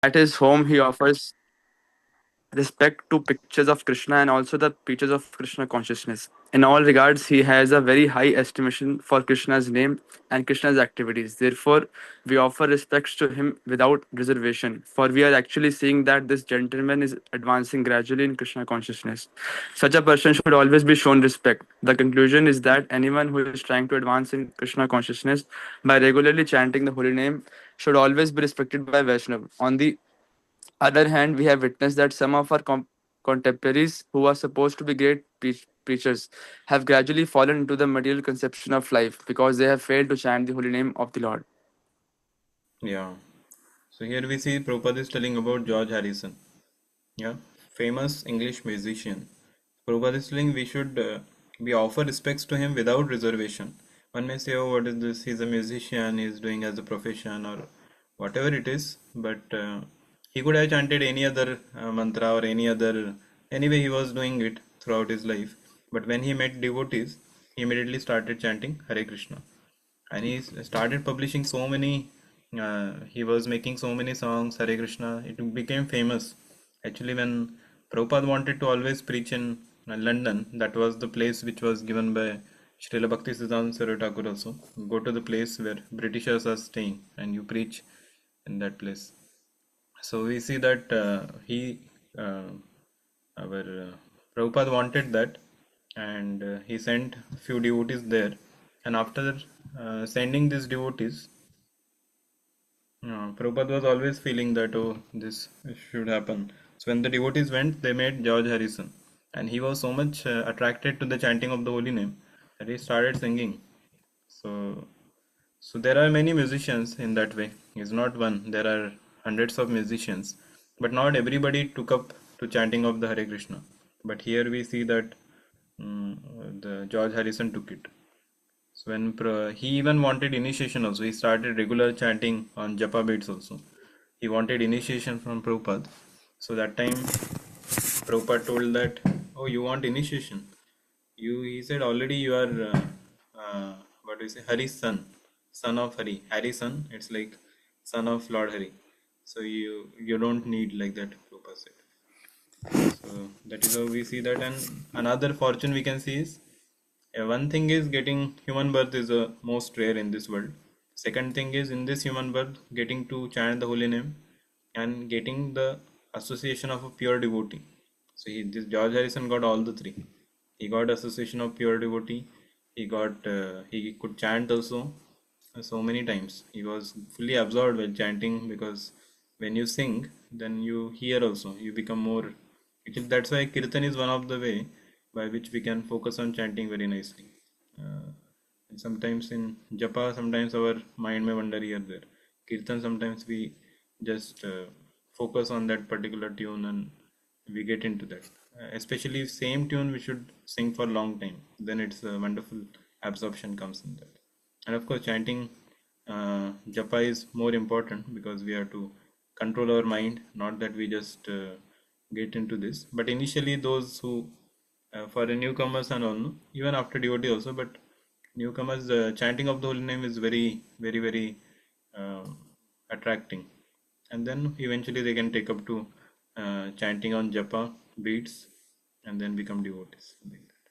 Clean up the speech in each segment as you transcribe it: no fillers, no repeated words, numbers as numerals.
At his home, he offers respect to pictures of Krishna and also the pictures of Krishna consciousness. In all regards, he has a very high estimation for Krishna's name and Krishna's activities. Therefore, we offer respects to him without reservation, for we are actually seeing that this gentleman is advancing gradually in Krishna consciousness. Such a person should always be shown respect. The conclusion is that anyone who is trying to advance in Krishna consciousness by regularly chanting the holy name should always be respected by Vaishnav. On the other hand, we have witnessed that some of our contemporaries, who are supposed to be great preachers, have gradually fallen into the material conception of life because they have failed to chant the holy name of the Lord. Yeah. So here we see Prabhupada is telling about George Harrison. Yeah, famous English musician. Prabhupada is telling we offer respects to him without reservation. One may say, oh, what is this? He's a musician, he's doing as a profession or whatever it is, but he could have chanted any other mantra or any other, anyway, he was doing it throughout his life. But when he met devotees, he immediately started chanting Hare Krishna, and he started publishing so many. He was making so many songs Hare Krishna. It became famous. Actually, when Prabhupada wanted to always preach in London, that was the place which was given by Srila Bhaktisiddhanta Saraswati Thakur also. Go to the place where Britishers are staying and you preach in that place. So we see that uh, our Prabhupada wanted that, and he sent few devotees there. And after sending these devotees, Prabhupada was always feeling that, oh, this should happen. So when the devotees went, they met George Harrison, and he was so much attracted to the chanting of the holy name that he started singing. So, so there are many musicians in that way. It's not one. There are hundreds of musicians, but not everybody took up to chanting of the Hare Krishna. But here we see that the George Harrison took it. So when he even wanted initiation also, he started regular chanting on japa beads also. He wanted initiation from Prabhupada. So that time Prabhupada told that, oh, you want initiation? He said, already you are, what do you say, Hari's son, son of Hari. Hari's son, it's like son of Lord Hari. So you don't need like that, Prabhupada said. So that is how we see that. And another fortune we can see is, one thing is getting human birth is most rare in this world. Second thing is, in this human birth, getting to chant the holy name and getting the association of a pure devotee. So this George Harrison got all the three. He got association of pure devotee. He could chant also so many times. He was fully absorbed while chanting, because when you sing, then you hear also. You become more. That's why kirtan is one of the way by which we can focus on chanting very nicely. And sometimes in japa, sometimes our mind may wander here there. Kirtan, sometimes we just focus on that particular tune and we get into that. Especially same tune we should sing for a long time. Then it's a wonderful absorption comes in that. And of course, chanting japa is more important because we have to control our mind, not that we just get into this. But initially, those who for the newcomers and all, no? Even after devotee also, but newcomers, chanting of the holy name is very, very, very attracting. And then eventually they can take up to chanting on japa beats and then become devotees. Like that.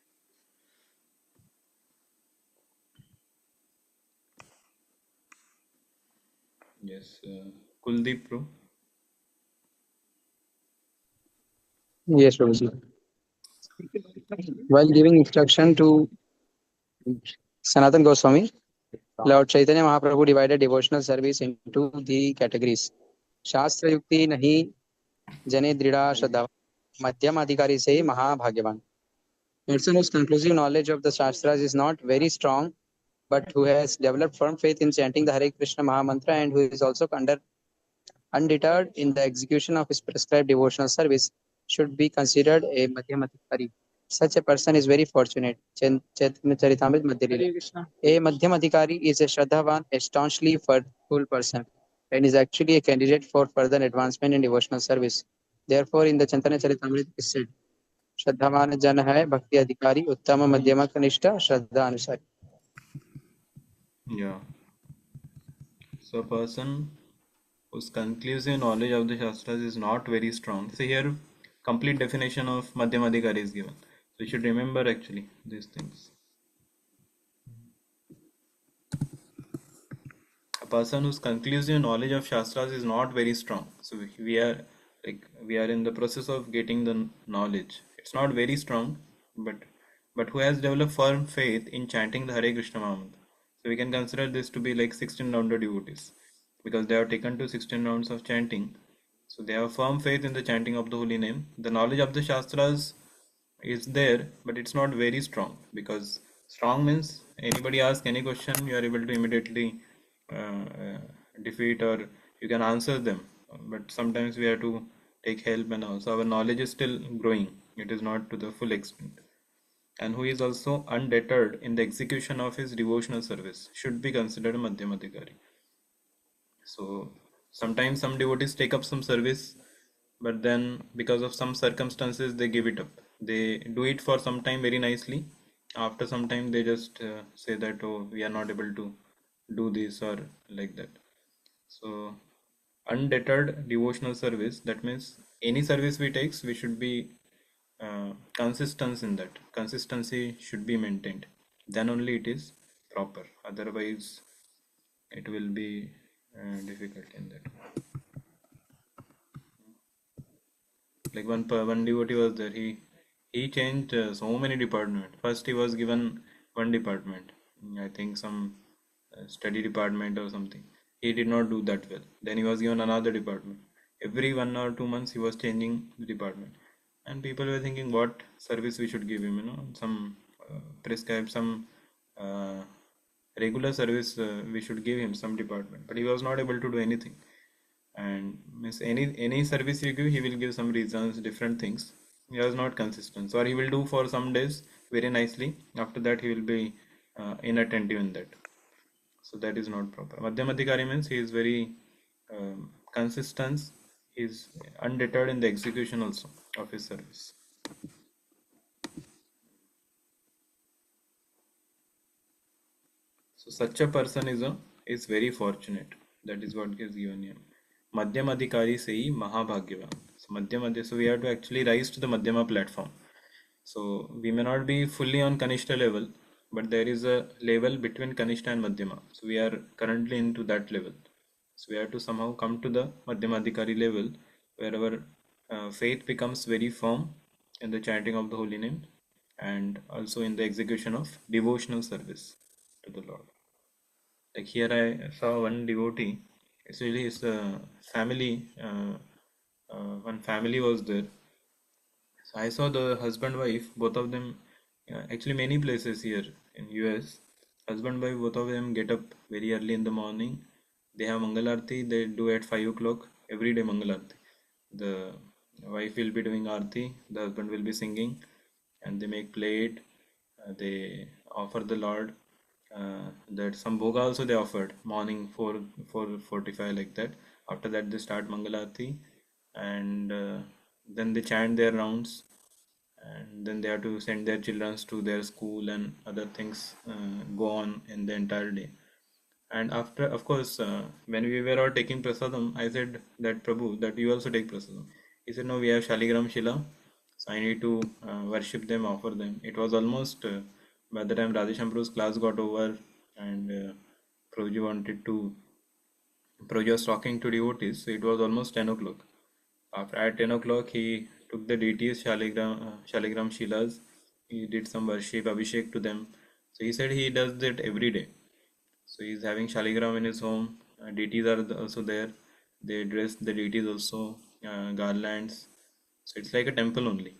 Yes, Kuldeep Pro. Yes, Prabhuji. While giving instruction to Sanatan Goswami, Lord Chaitanya Mahaprabhu divided devotional service into the categories. Shastra Yukti Nahi Jane Drida Shraddha. Madhyam Adhikari se Mahabhagyavan. Person whose conclusive knowledge of the Shastras is not very strong, but who has developed firm faith in chanting the Hare Krishna Mahamantra and who is also undeterred in the execution of his prescribed devotional service, should be considered a Madhyamatikari. Such a person is very fortunate. Chaitanya Charitamrita Madhya Lila. A Madhyamadikari is a Shraddhavan, a staunchly faithful person, and is actually a candidate for further advancement in devotional service. Therefore, in the Chaitanya Charitamrita is said, श्रद्धावान जन है भक्ति अधिकारी उत्तम मध्यम कनिष्ठ श्रद्धा अनुसारी. Yeah. So a person whose conclusive knowledge of the Shastras is not very strong. So here, complete definition of Madhyamadikari is given. So you should remember actually these things. A person whose conclusive knowledge of Shastras is not very strong. So we are in the process of getting the knowledge. It's not very strong, but who has developed firm faith in chanting the Hare Krishna Mahamantra. So we can consider this to be like 16 rounded devotees because they have taken to 16 rounds of chanting. So they have firm faith in the chanting of the holy name. The knowledge of the Shastras is there, but it's not very strong because strong means anybody ask any question, you are able to immediately defeat or you can answer them. But sometimes we have to take help, and also our knowledge is still growing. It is not to the full extent. And who is also undeterred in the execution of his devotional service should be considered a Madhyamadikari. So sometimes some devotees take up some service, but then because of some circumstances they give it up. They do it for some time very nicely. After some time they just say that, oh, we are not able to do this or like that. So undeterred devotional service, that means any service we takes, we should be consistent in that. Consistency should be maintained. Then only it is proper. Otherwise, it will be difficult in that. Like one devotee was there. He changed so many department. First he was given one department. I think some study department or something. He did not do that well. Then he was given another department. Every 1 or 2 months he was changing the department, and people were thinking what service we should give him. Some prescribe some uh, regular service we should give him some department, but he was not able to do anything. And means any service you give, he will give some reasons, different things. He was not consistent, so he will do for some days very nicely. After that he will be inattentive in that. So that is not proper. Madhyamadikari means he is very consistent. He is undeterred in the execution also of his service. So such a person is very fortunate. That is what is given here. Madhyam Adhikari sei Mahabhagyavan. So so we have to actually rise to the Madhyama platform. So we may not be fully on Kanishta level, but there is a level between Kanishta and Madhyama. So we are currently into that level. So we have to somehow come to the Madhyama Adhikari level where our faith becomes very firm in the chanting of the holy name and also in the execution of devotional service to the Lord. Like here, I saw one devotee. Actually, his family, one family was there. So I saw the husband wife, both of them. Actually, many places here in US, husband wife, both of them get up very early in the morning. They have Mangalarti. They do at 5 o'clock every day Mangalarti. The wife will be doing Arti. The husband will be singing, and they make plate. They offer the Lord that some bhoga also they offered morning 4:45 like that. After that they start Mangalarti, and then they chant their rounds, and then they have to send their children to their school and other things go on in the entire day. And after, of course, when we were all taking prasadam, I said that Prabhu, that you also take prasadam. He said, no, we have Shaligram Shila, so I need to worship them, offer them. It was almost by the time Radheshampra's class got over and Prabhuji wanted to, Prabhuji was talking to devotees, so it was almost 10 o'clock. After at 10 o'clock, he took the deities, Shaligram Shilas, he did some worship, Abhishek to them. So he said he does that every day. So he's having Shaligram in his home. Deities are also there. They dress the deities also, garlands. So it's like a temple only.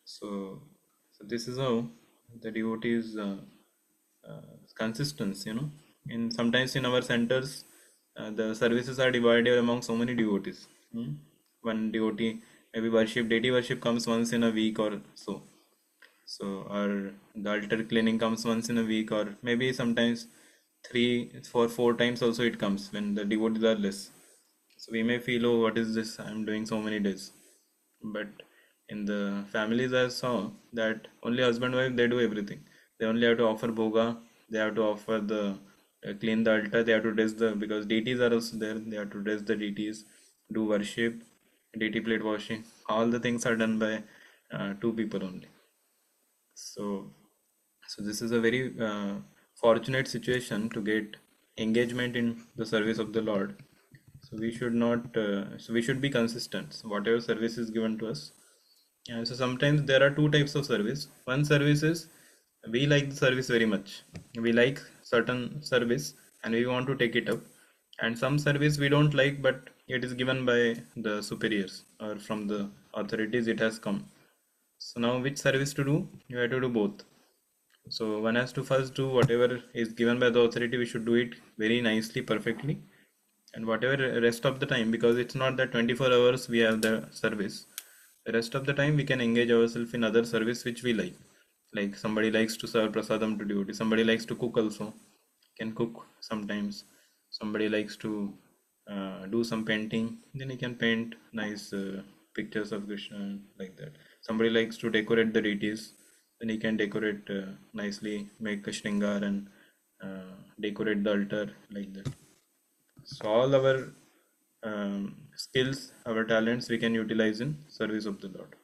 So, so this is how the devotees consistency. In sometimes in our centers, the services are divided among so many devotees. One devotee maybe worship deity worship comes once in a week or so. So, or the altar cleaning comes once in a week, or maybe sometimes 4 times also it comes when the devotees are less. So we may feel, oh, what is this? I'm doing so many days. But in the families, I saw that only husband wife they do everything. They only have to offer bhoga. They have to offer the clean the altar, they have to dress the, because deities are also there, they have to dress the deities, do worship, deity plate washing. All the things are done by two people only. So, so this is a very fortunate situation to get engagement in the service of the Lord. So we should not, so we should be consistent. So whatever service is given to us. And so sometimes there are two types of service. One service is we like the service very much. We like certain service and we want to take it up. And some service we don't like, but it is given by the superiors or from the authorities it has come. So now which service to do? You have to do both. So one has to first do whatever is given by the authority. We should do it very nicely, perfectly, and whatever rest of the time, because it's not that 24 hours we have the service. The rest of the time we can engage ourselves in other service which we like somebody likes to serve prasadam to devotee, somebody likes to cook also, can cook sometimes, somebody likes to do some painting, then he can paint nice pictures of Krishna, like that. Somebody likes to decorate the deities, then he can decorate nicely, make a shringar and decorate the altar, like that. So all our skills, our talents, we can utilize in service of the Lord.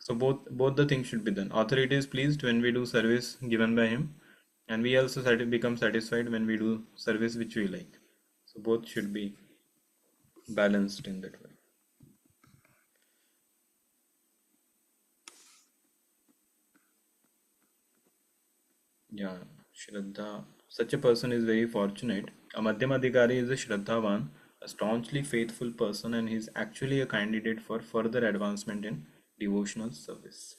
So both the things should be done. Authority is pleased when we do service given by him, and we also become satisfied when we do service which we like. So both should be balanced in that way. Yeah, Shraddha. Such a person is very fortunate. A Madhyamadhikari is a Shraddhavan, a staunchly faithful person, and he is actually a candidate for further advancement in devotional service.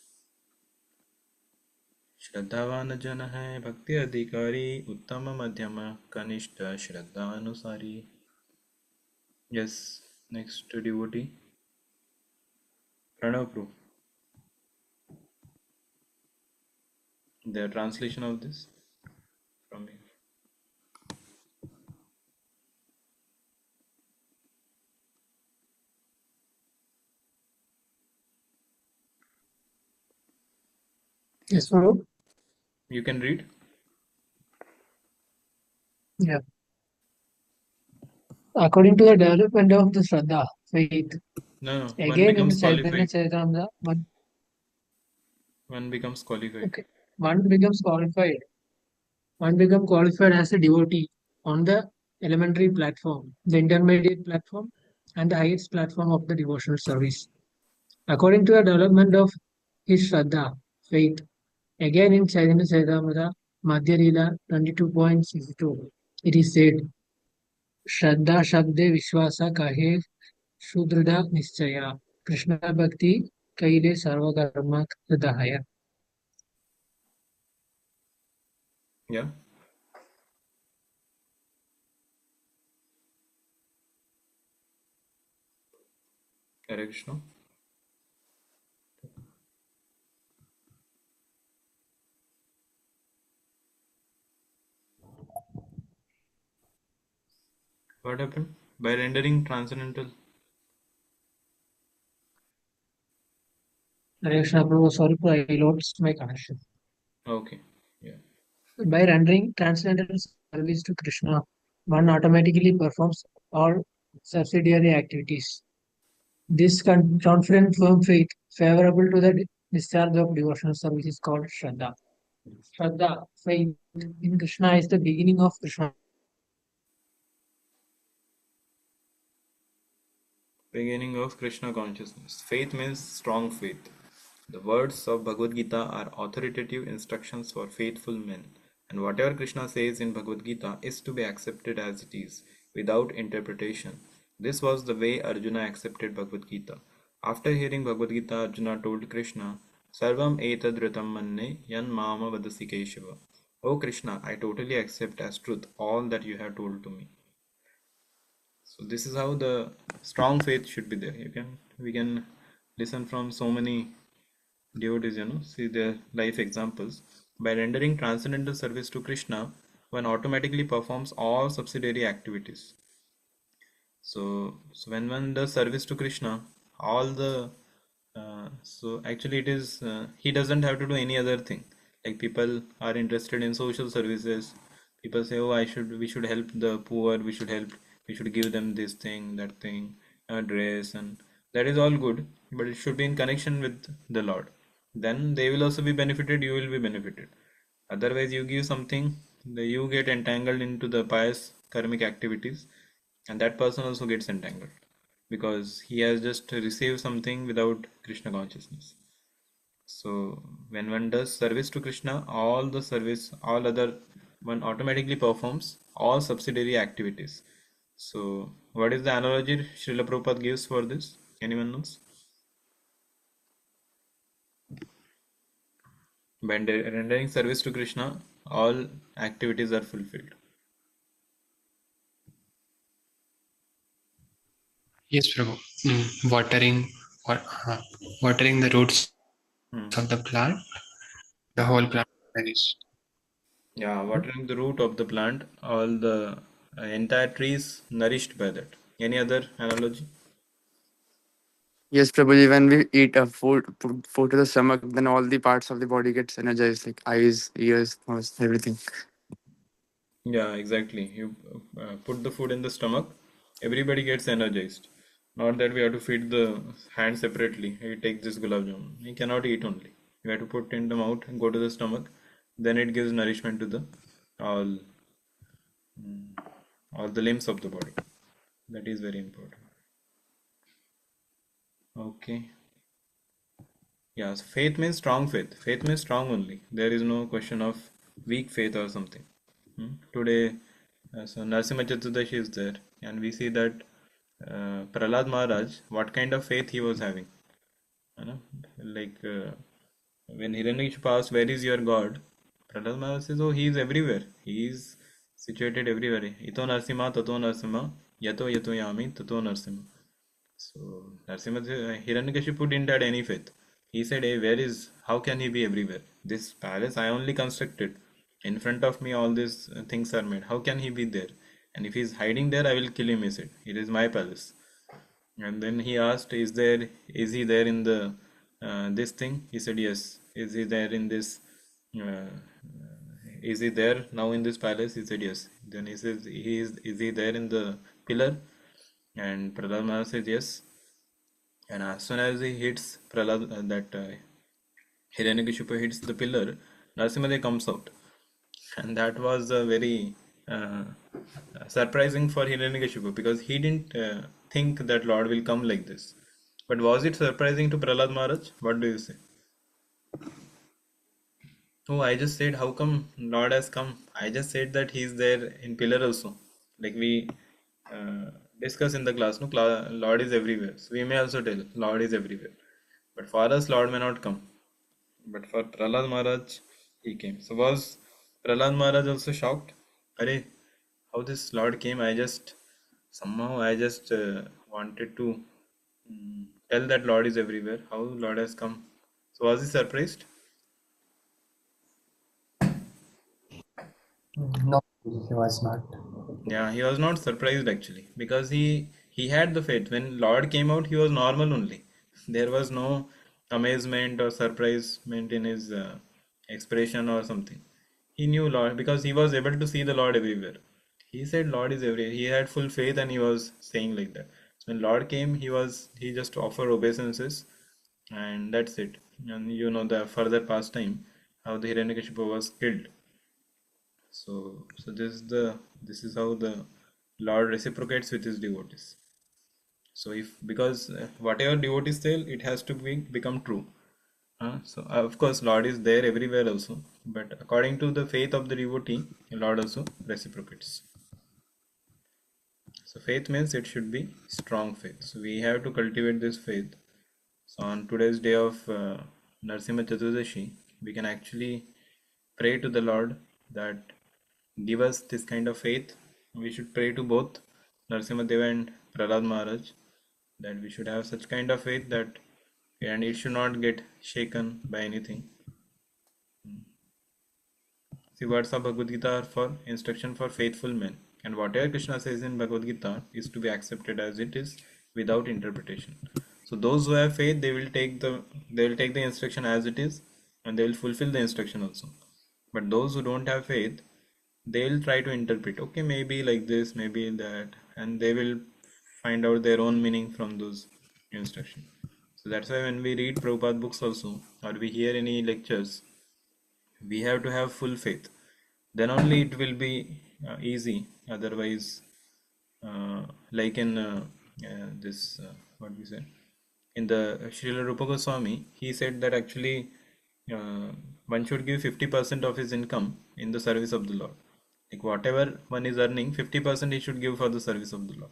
श्रद्धावान जन है भक्ति अधिकारी उत्तम मध्यम कनिष्ठ श्रद्धा अनुसारी. Yes, next devotee. Pranav Prabhu. The translation of this from me. Yes, Prabhu. You can read. Yeah. According to the development of the Shraddha, faith, No, no. One again in the becomes Chaitanya qualified. Charitamrita, One becomes qualified. okay, one becomes qualified. One becomes qualified as a devotee on the elementary platform, the intermediate platform, and the highest platform of the devotional service. According to the development of his Shraddha, faith, again in Chaitanya Charitamrita, Madhya Lila 22.62, it is said, श्रद्धा शब्दे विश्वास कहे सुदृढ़ निश्चय कृष्ण भक्ति कैले सर्वकर्म हृदय. Yeah. Hare Krishna. What happened? By rendering transcendental. Hare Krishna Prabhu, sorry, I lost my connection. Okay. Yeah. By rendering transcendental service to Krishna, one automatically performs all subsidiary activities. This confident firm faith favorable to the discharge of devotional service is called Shraddha. Shraddha, faith in Krishna is the beginning of Krishna. Beginning of Krishna consciousness. Faith means strong faith. The words of Bhagavad Gita are authoritative instructions for faithful men, and whatever Krishna says in Bhagavad Gita is to be accepted as it is, without interpretation. This was the way Arjuna accepted Bhagavad Gita. After hearing Bhagavad Gita, Arjuna told Krishna, Sarvam etad ritam manne yan mama vadasi Keshava. O Krishna, I totally accept as truth all that you have told to me. So this is how the strong faith should be there. We can listen from so many devotees, see their life examples. By rendering transcendental service to Krishna, one automatically performs all subsidiary activities. So when one does service to Krishna, all the so actually it is he doesn't have to do any other thing. Like people are interested in social services. People say, "Oh, we should help the poor. We should give them this thing, that thing, a dress, and that is all good. But it should be in connection with the Lord. Then they will also be benefited. You will be benefited. Otherwise, you give something, you get entangled into the pious karmic activities, and that person also gets entangled because he has just received something without Krishna consciousness. So when one does service to Krishna, all the service, all other one automatically performs all subsidiary activities. So what is the analogy Srila Prabhupada gives for this? Anyone knows? By rendering service to Krishna, all activities are fulfilled. Yes, Prabhu. Wa- uh, watering the roots Hmm. of the plant, the whole plant varies. Yeah, watering the root of the plant, all the entire trees nourished by that. Any other analogy? Yes, Prabhuji, when we eat a food, put food to the stomach, then all the parts of the body gets energized, like eyes, ears, nose, everything. Yeah, exactly. You put the food in the stomach, everybody gets energized. Not that we have to feed the hand separately. You take this gulab jamun. You cannot eat only. You have to put in the mouth and go to the stomach. Then it gives nourishment to the all all the limbs of the body. That is very important. Okay. Yeah, so faith means strong faith. Faith means strong only. There is no question of weak faith or something. Today, so Narasimha Chaturdashi is there, and we see that Prahlad Maharaj, what kind of faith he was having. You know, like when Hiranyakashipu asked, "Where is your God?" Prahlad Maharaj says, "Oh, he is everywhere. He is situated everywhere. Ito Narasimha, Tato Narasimha, Yato Yato Yami, Tato Narasimha." So Hiranyakashipu didn't had any faith. He said, "Hey, how can he be everywhere? This palace I only constructed. In front of me, all these things are made. How can he be there? And if he's hiding there, I will kill him," he said. "It is my palace." And then he asked, is he there in the this thing? He said, "Yes." Is he there in this? Uh, is he there now in this palace? He said, "Yes." Then he says, Is he there in the pillar?" And Prahlad Maharaj says, "Yes." And as soon as he hits Hiranyakashipu hits the pillar, Narasimhadev comes out. And that was very uh, surprising for Hiranyakashipu because he didn't think that Lord will come like this. But was it surprising to Prahlad Maharaj? What do you say? Oh, I just said, how come Lord has come? I just said that he is there in pillar also. Like we uh, discuss in the class, no, Lord is everywhere. So we may also tell Lord is everywhere. But for us, Lord may not come. But for Prahlad Maharaj, he came. So was Prahlad Maharaj also shocked? Arey, how this Lord came? I just wanted to tell that Lord is everywhere. How Lord has come? So was he surprised? No, he was not. Yeah, he was not surprised actually because he had the faith. When Lord came out, he was normal only. There was no amazement or surprisement in his expression or something. He knew Lord because he was able to see the Lord everywhere. He said Lord is everywhere. He had full faith and he was saying like that. So when Lord came, he just offered obeisances and that's it. And you know the further pastime how the Hiranyakashipu was killed. So this is how the Lord reciprocates with his devotees. So if because whatever devotees tell, it has to become true. Of course, Lord is there everywhere also, but according to the faith of the devotee, Lord also reciprocates. So faith means it should be strong faith. So we have to cultivate this faith. So on today's day of Narasimha Chaturdashi, we can actually pray to the Lord that give us this kind of faith. We should pray to both Narasimha Deva and Prahlad Maharaj that we should have such kind of faith that and it should not get shaken by anything. The words of Bhagavad Gita are for instruction for faithful men, and whatever Krishna says in Bhagavad Gita is to be accepted as it is without interpretation. So those who have faith, they will take the instruction as it is, and they will fulfill the instruction also. But those who don't have faith, they'll try to interpret, okay, maybe like this, maybe that, and they will find out their own meaning from those instructions. So that's why when we read Prabhupada books also, or we hear any lectures, we have to have full faith. Then only it will be easy. Otherwise, like in this, what we say, in the Srila Rupa Goswami, he said that actually uh, one should give 50% of his income in the service of the Lord. Like whatever one is earning, 50% he should give for the service of the Lord.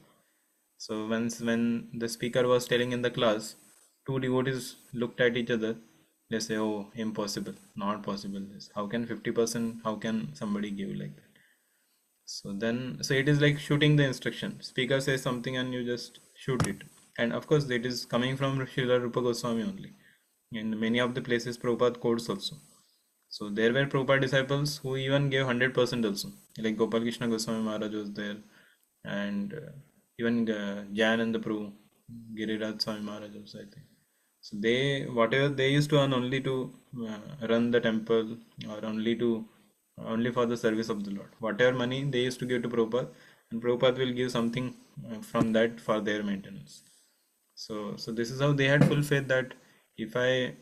So once when the speaker was telling in the class, two devotees looked at each other. They say, "Oh, impossible, not possible. This. How can 50%? How can somebody give like that?" So then, so it is like shooting the instruction. Speaker says something and you just shoot it. And of course, it is coming from Srila Rupa Goswami only. In many of the places, Prabhupada quotes also. So there were Prabhupada disciples who even gave 100% also. Like Gopal Krishna Goswami Maharaj was there, and even Jan and the Prabhu, Giriraj Swami Maharaj also, I think. So they, whatever they used to earn only to run the temple, or only for the service of the Lord. Whatever money they used to give to Prabhupada, and Prabhupada will give something from that for their maintenance. So this is how they had full faith that if I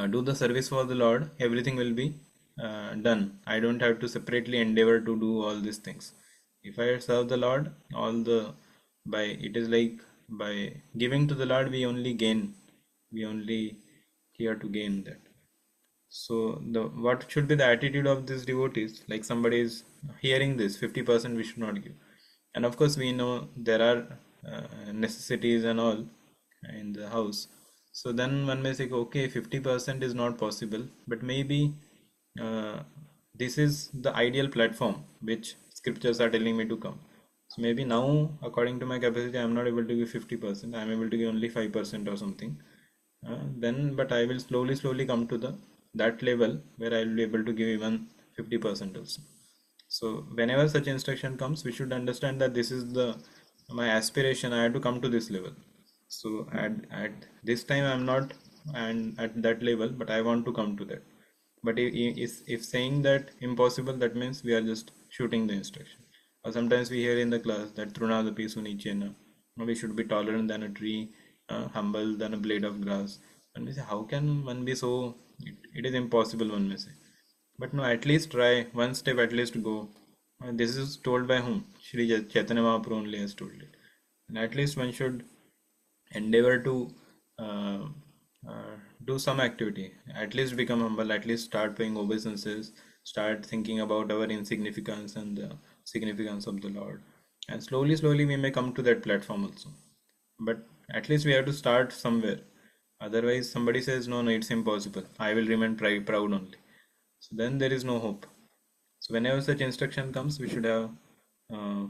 do the service for the Lord, everything will be done. I don't have to separately endeavor to do all these things. If I serve the Lord, all the by it is like by giving to the Lord, we only gain. We only here to gain that. So the what should be the attitude of these devotees? Like somebody is hearing this, 50% we should not give. And of course, we know there are necessities and all in the house. So then one may say, okay, 50% is not possible, but maybe uh, this is the ideal platform which scriptures are telling me to come. So maybe now, according to my capacity, I am not able to give 50%. I am able to give only 5% or something. Then, but I will slowly come to the that level where I will be able to give even 50% also. So whenever such instruction comes, we should understand that this is the my aspiration. I have to come to this level. So at this time I'm not and at that level, but I want to come to that. But if saying that impossible, that means we are just shooting the instruction. Or sometimes we hear in the class that Trunadapi Sunichena, we should be tolerant than a tree, humble than a blade of grass. And we say, how can one be so? It is impossible, one may say. But no, at least try one step, at least go. This is told by whom? Shri Chaitanya Mahaprabhu only has told it. And at least one should endeavor to uh, uh, do some activity, at least become humble, at least start paying obeisances, start thinking about our insignificance and the significance of the Lord, and slowly we may come to that platform also. But at least we have to start somewhere. Otherwise somebody says, no, it's impossible, I will remain proud only. So then there is no hope. So whenever such instruction comes, we should have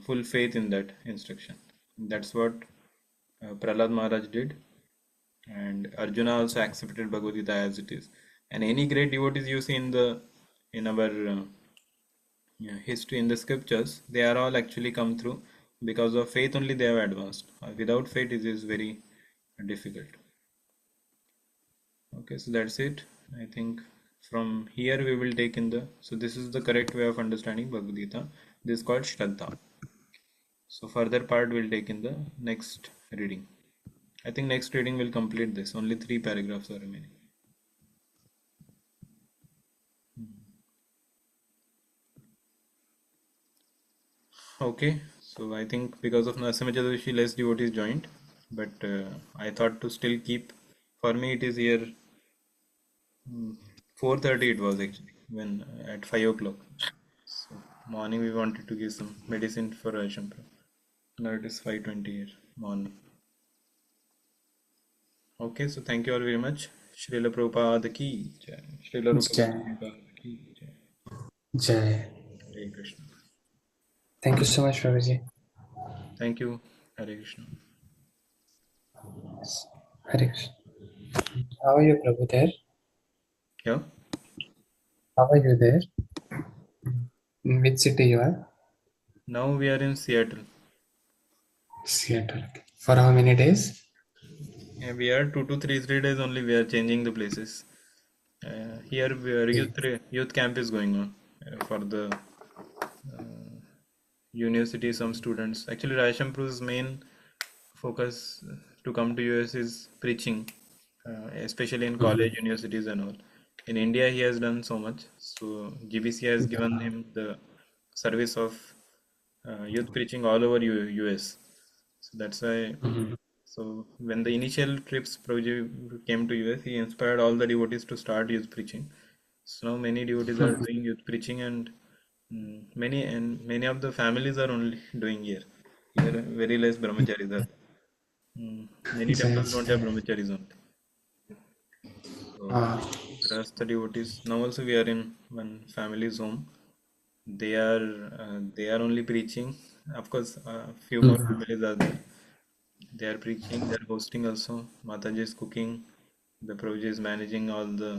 full faith in that instruction. That's what Prahlad Maharaj did, and Arjuna also accepted Bhagavad Gita as it is. And any great devotees you see in our history in the scriptures, they are all actually come through because of faith only they have advanced. Without faith, it is very difficult. Okay, so that's it. I think from here we will take in the, so this is the correct way of understanding Bhagavad Gita. This is called Shraddha. So further part we'll take in the next reading. I think next reading will complete this. Only 3 paragraphs are remaining. Okay, so I think because of Narasimha Chaturdashi, less devotees joined, but I thought to still keep. For me, it is here 4:30. It was actually when at 5 o'clock. So morning we wanted to give some medicine for Vaishampra. Now it is 5:20 here morning. Okay, so thank you all very much. Srila Prabhupada ki jai. Srila Rupa Jai. Goswami Pad ki jai. Jai. Hare Krishna. Thank you so much, Prabhuji. Thank you. Hare Krishna. Hare Krishna. How are you, Prabhu, there? Yeah. How are you there? In which city you are? Now we are in Seattle. Seattle. For how many days? Yeah, we are 2 to 3 days only. We are changing the places. here youth camp is going on for the university. Some students actually Rajampur's main focus to come to US is preaching, especially in college, universities, and all. In India, he has done so much. So GBC has given him the service of youth preaching all over US. So that's why. So when the initial trips project came to US, he inspired all the devotees to start youth preaching. So now many devotees are doing youth preaching, and many of the families are only doing here. Here very less brahmacharis are. Many temples Yes. don't have brahmacharis only. So Uh, trust the devotees. Now also we are in one family's home. They are only preaching. Of course, few more mhm. families are there. They are preaching. They are hosting also. Mataji is cooking. The Prabhuji is managing all the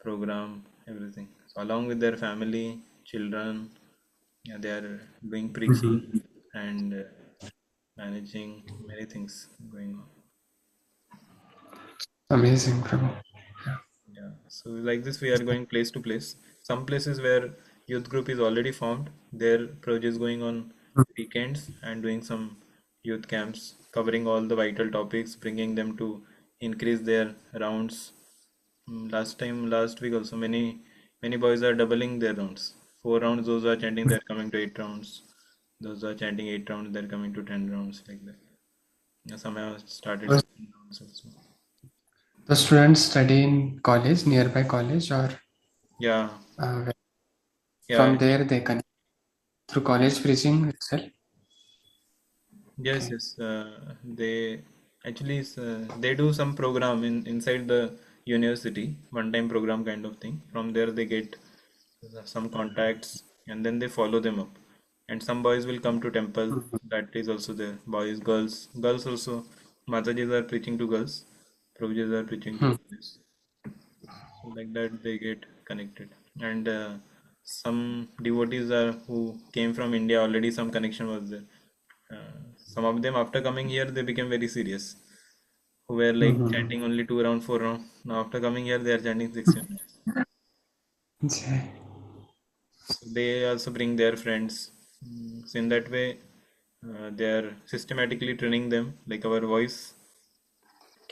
program, everything. So along with their family, children, yeah, they are doing preaching and managing many things going on. Amazing, Prabhu. Yeah, so like this, we are going place to place. Some places where youth group is already formed, their projects going on weekends and doing some youth camps, covering all the vital topics, bringing them to increase their rounds. Last week also, many boys are doubling their rounds. 4 rounds, those are chanting, they're coming to 8 rounds. Those are chanting 8 rounds, they're coming to 10 rounds, like that. Yeah, some have started Those, 16 rounds also. those students study in college, nearby college, or Yeah, uh, yeah. from there they can through college preaching itself. Yes, Okay. yes. They actually they do some program inside the university, one-time program kind of thing. From there, they get some contacts, and then they follow them up. And some boys will come to temple. That is also there. Boys, girls also. Matajis are preaching to girls. Prabhujis are preaching to Hmm. boys. So like that, they get connected. And some devotees are who came from India already. Some connection was there. Some of them after coming here they became very serious. Who were like Mhm. chanting only 2 round, 4 round. Now after coming here they are chanting 16 rounds. Okay. So they also bring their friends. So in that way, they are systematically training them like our voice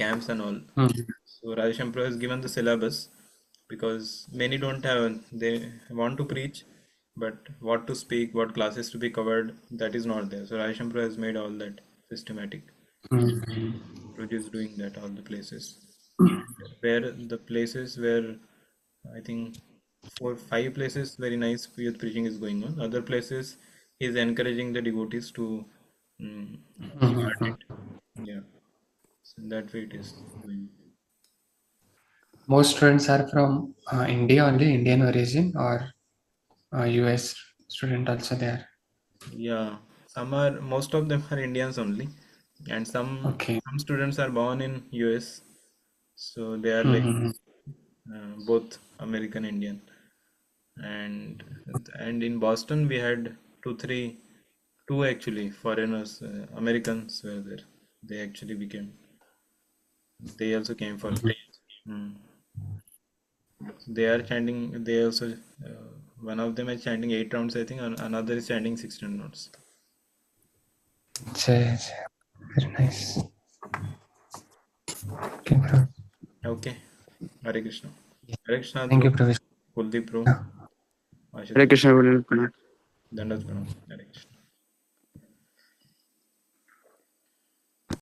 camps and all. Mhm. So Radheshampur has given the syllabus because many don't have. They want to preach, but what to speak, what classes to be covered, that is not there. So Radheshampur has made all that systematic. Mhm. Produce doing that all the places. Where the places where I think 4 5 places very nice youth preaching is going on. Other places he is encouraging the devotees to mm, start Mhm. it. Yeah, so in that way it is going. Most students are from India only, Indian origin, or US student also there. Yeah, most of them are Indians only, and Okay. some students are born in US, so they are like Mhm. both American Indian. and and in Boston we had two actually foreigners, Americans were there. They actually became. They also came for. Mm. They are chanting. They also one of them is chanting 8 rounds, I think, and another is chanting 16 rounds. Yes. Very nice. Okay, bro. Okay, Hare Krishna. Hare Krishna, Thank bro. you, Professor. Kuldeep, bro. Hare Ashutosh. Krishna. Dandas, bro. Hare Krishna.